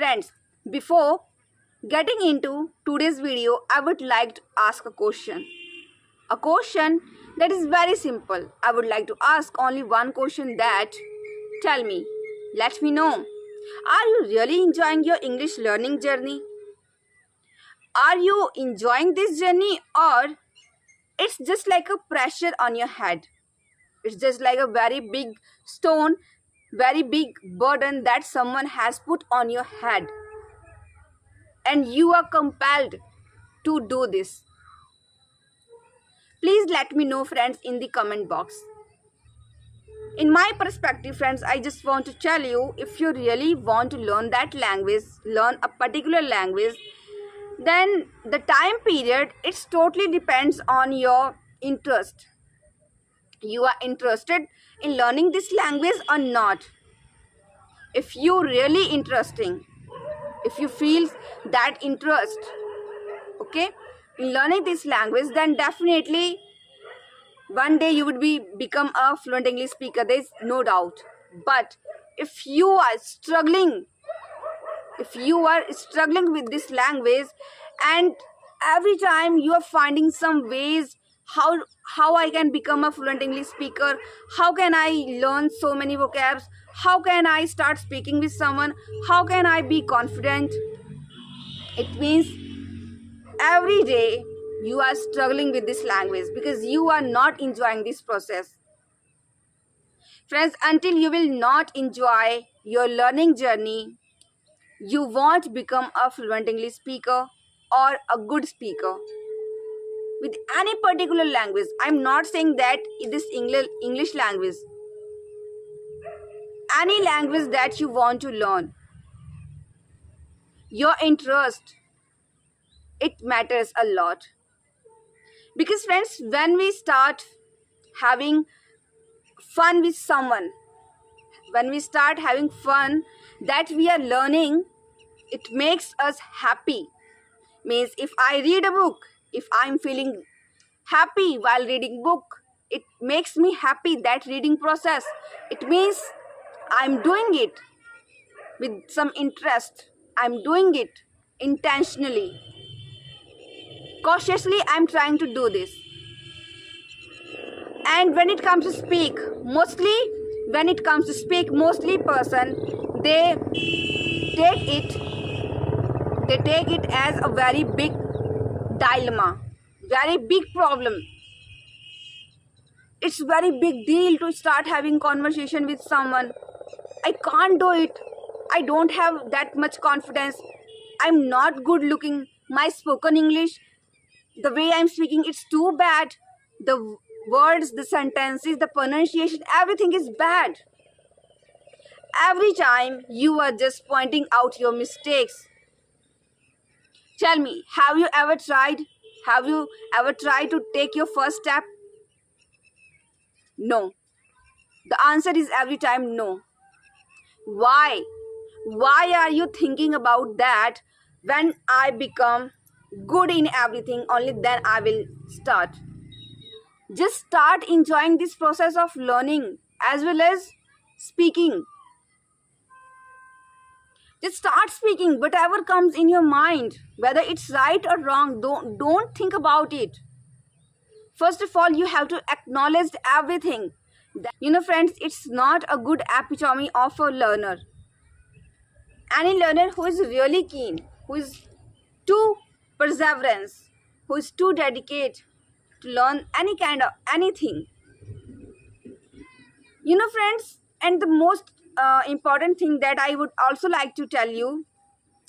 Friends, before getting into today's video, I would like to ask a question. A question that is very simple. I would like to ask only one question that tell me, let me know. Are you really enjoying your English learning journey? Are you enjoying this journey or it's just like a pressure on your head? It's just like a very big stone, very big burden that someone has put on your head. And you are compelled to do this. Please let me know, friends, in the comment box. In my perspective, friends, I just want to tell you, if you really want to learn that language, learn a particular language, then the time period, it's totally depends on your interest. You are interested in learning this language or not? If you really interesting, if you feel that interest, okay, in learning this language, then definitely one day you would become a fluent English speaker. There is no doubt. But if you are struggling with this language, and every time you are finding some ways how I can become a fluent English speaker, how can I learn so many vocabs, how can I start speaking with someone, how can I be confident, it means every day you are struggling with this language because you are not enjoying this process. Friends, until you will not enjoy your learning journey, you won't become a fluent English speaker or a good speaker with any particular language. I'm not saying that it is English language. Any language that you want to learn, your interest, it matters a lot. Because friends, when we start having fun with someone, when we start having fun that we are learning, it makes us happy. Means if I read a book, if I'm feeling happy while reading book, it makes me happy, that reading process. It means I'm doing it with some interest. I'm doing it intentionally. Cautiously, I'm trying to do this. And when it comes to speak, mostly person, they take it as a very big dilemma, very big problem. It's very big deal to start having conversation with someone. I can't do it. I don't have that much confidence. I'm not good looking. My spoken English, the way I'm speaking, it's too bad. The words, the sentences, the pronunciation, everything is bad. Every time you are just pointing out your mistakes. Tell me, have you ever tried? Have you ever tried to take your first step? No. The answer is every time no. Why? Why are you thinking about that? When I become good in everything, only then I will start. Just start enjoying this process of learning as well as speaking. Just start speaking whatever comes in your mind, whether it's right or wrong. Don't think about it. First of all, you have to acknowledge everything. Friends, it's not a good epitome of a learner. Any learner who is really keen, who is too perseverance, who is too dedicated to learn any kind of anything. Friends, and the most important thing that I would also like to tell you,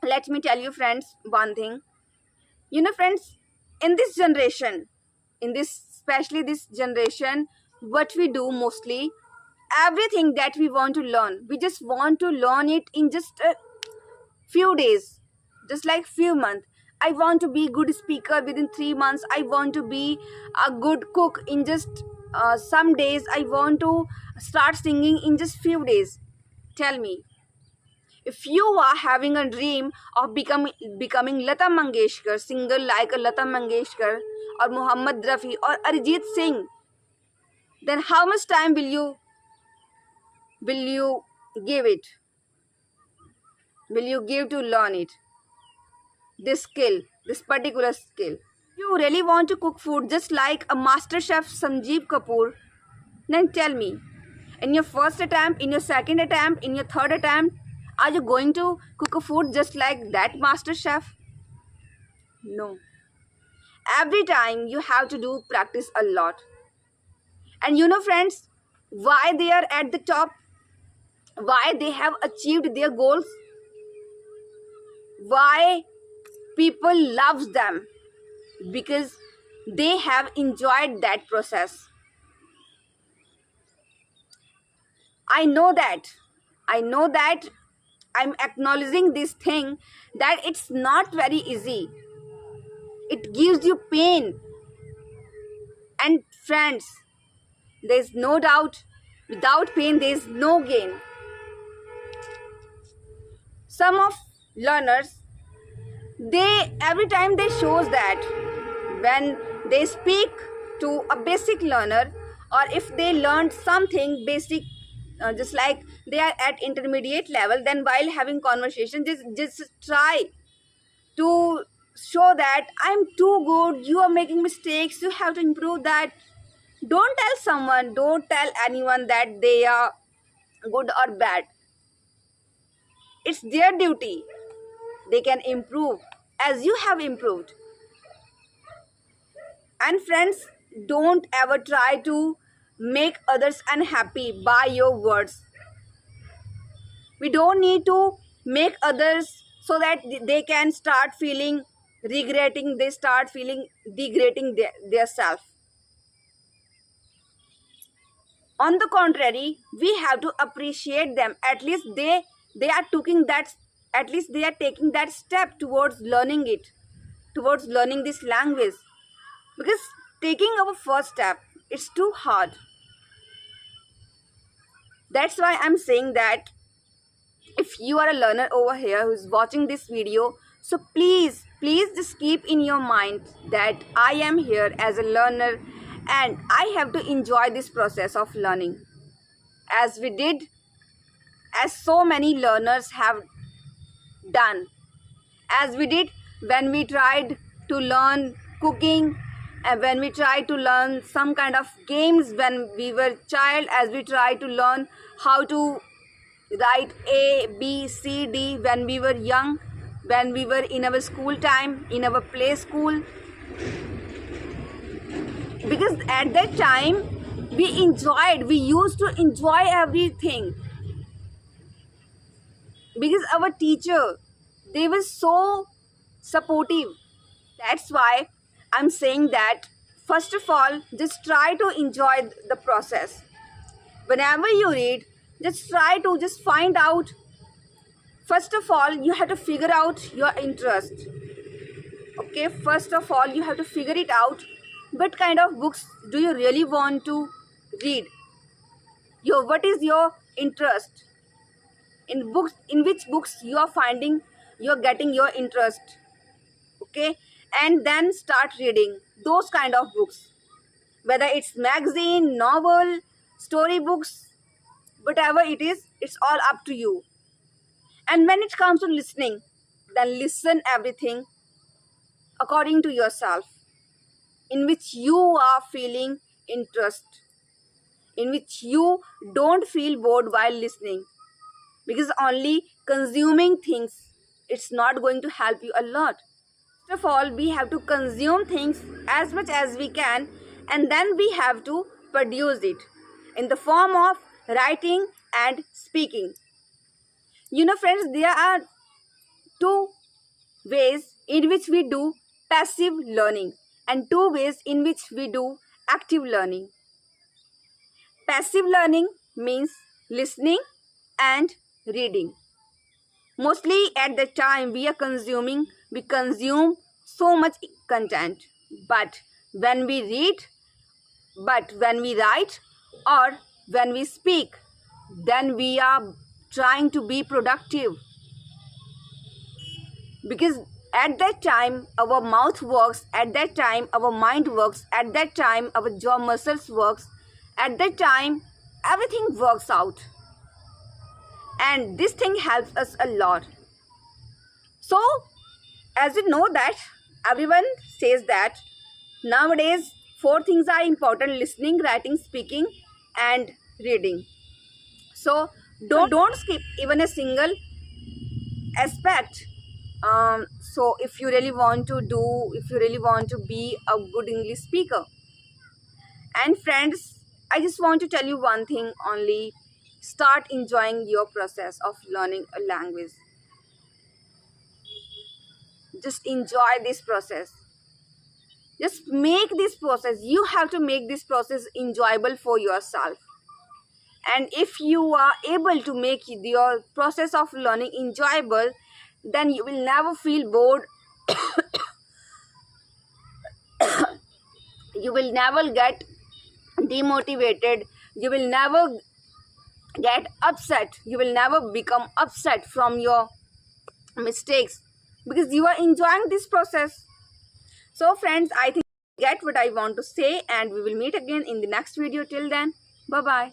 let me tell you, friends, one thing. Friends, in this generation, especially this generation, what we do mostly, everything that we want to learn, we just want to learn it in just a few days, just like few months. I want to be good speaker within 3 months. I want to be a good cook in just some days. I want to start singing in just few days. Tell me, if you are having a dream of becoming Lata Mangeshkar, singer like a Lata Mangeshkar or Muhammad Rafi or Arijit Singh, then how much time will you give it? will you give to learn it? This skill, this particular skill. You really want to cook food just like a master chef Sanjeev Kapoor? Then tell me, in your first attempt, in your second attempt, in your third attempt, are you going to cook a food just like that master chef? No. Every time you have to do practice a lot. And you know friends, why they are at the top? Why they have achieved their goals? Why people love them? Because they have enjoyed that process. I know that. I'm acknowledging this thing that it's not very easy. It gives you pain. And friends, there's no doubt, without pain there's no gain. Some of learners, they every time they shows that when they speak to a basic learner, or if they learned something basic, just like they are at intermediate level, then while having conversation, just try to show that I'm too good, you are making mistakes, you have to improve that. Don't tell someone, don't tell anyone that they are good or bad. It's their duty. They can improve as you have improved. And friends, don't ever try to make others unhappy by your words. We don't need to make others so that they can start feeling regretting, they start feeling degrading their self. On the contrary, we have to appreciate them. At least they are taking that, at least they are taking that step towards learning it, towards learning this language. Because taking our first step, it's too hard. That's why I'm saying that if you are a learner over here who's watching this video, so please just keep in your mind that I am here as a learner and I have to enjoy this process of learning. As we did, as so many learners have done. As we did when we tried to learn cooking, and when we tried to learn some kind of games when we were child, as we tried to learn how to write A, B, C, D when we were young, when we were in our school time, in our play school. Because at that time, we used to enjoy everything. Because our teacher, they were so supportive. That's why I'm saying that, first of all, just try to enjoy the process. Whenever you read, just try to just find out. First of all, you have to figure out your interest. Okay, first of all, you have to figure it out. What kind of books do you really want to read? What is your interest? In books, in which books you are finding, you are getting your interest. Okay, and then start reading those kind of books. Whether it's magazine, novel, storybooks, whatever it is, it's all up to you. And when it comes to listening, then listen everything according to yourself, in which you are feeling interest, in which you don't feel bored while listening. Because only consuming things, it's not going to help you a lot. First of all, we have to consume things as much as we can, and then we have to produce it in the form of writing and speaking. You know friends, there are two ways in which we do passive learning and two ways in which we do active learning. Passive learning means listening and reading. Mostly at the time we consume so much content. But when we write or when we speak, then we are trying to be productive. Because at that time our mouth works, at that time our mind works, at that time our jaw muscles works, at that time everything works out. And this thing helps us a lot. So as you know that everyone says that nowadays 4 things are important: listening, writing, speaking, and reading. So don't skip even a single aspect. So if you really want to be a good English speaker. And friends, I just want to tell you one thing only: start enjoying your process of learning a language. Just enjoy this process. Just make this process, you have to make this process enjoyable for yourself. And if you are able to make your process of learning enjoyable, then you will never feel bored. You will never get demotivated. You will never get upset. You will never become upset from your mistakes, because you are enjoying this process. So friends, I think you get what I want to say, and we will meet again in the next video. Till then, bye bye.